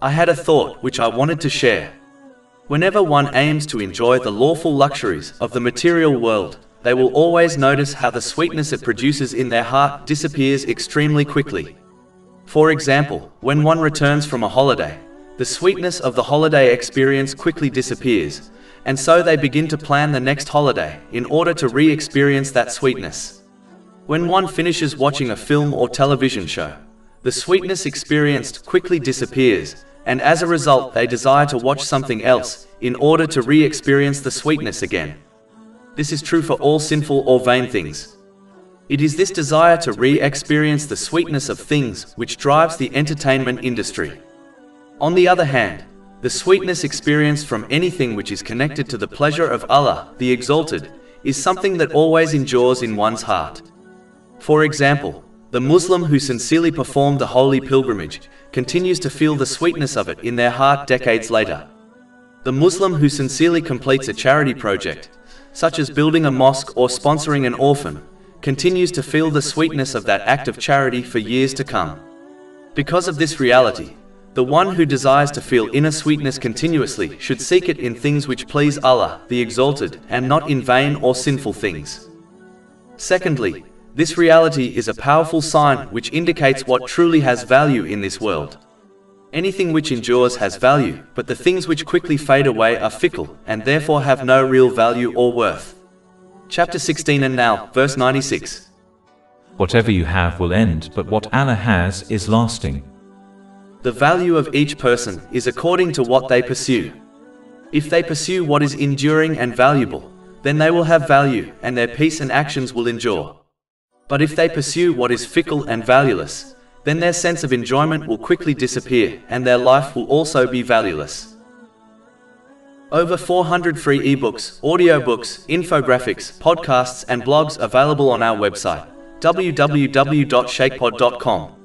I had a thought which I wanted to share. Whenever one aims to enjoy the lawful luxuries of the material world, they will always notice how the sweetness it produces in their heart disappears extremely quickly. For example, when one returns from a holiday, the sweetness of the holiday experience quickly disappears, and so they begin to plan the next holiday in order to re-experience that sweetness. When one finishes watching a film or television show, the sweetness experienced quickly disappears, and as a result they desire to watch something else in order to re-experience the sweetness again. This is true for all sinful or vain things. It is this desire to re-experience the sweetness of things which drives the entertainment industry. On the other hand, the sweetness experienced from anything which is connected to the pleasure of Allah, the Exalted, is something that always endures in one's heart. For example, the Muslim who sincerely performed the holy pilgrimage continues to feel the sweetness of it in their heart decades later. The Muslim who sincerely completes a charity project, such as building a mosque or sponsoring an orphan, continues to feel the sweetness of that act of charity for years to come. Because of this reality, the one who desires to feel inner sweetness continuously should seek it in things which please Allah, the Exalted, and not in vain or sinful things. Secondly, this reality is a powerful sign which indicates what truly has value in this world. Anything which endures has value, but the things which quickly fade away are fickle, and therefore have no real value or worth. Chapter 16 and now, verse 96. Whatever you have will end, but what Allah has is lasting. The value of each person is according to what they pursue. If they pursue what is enduring and valuable, then they will have value, and their peace and actions will endure. But if they pursue what is fickle and valueless, then their sense of enjoyment will quickly disappear, and their life will also be valueless. Over 400 free ebooks, audiobooks, infographics, podcasts and blogs available on our website, www.shaykhpod.com.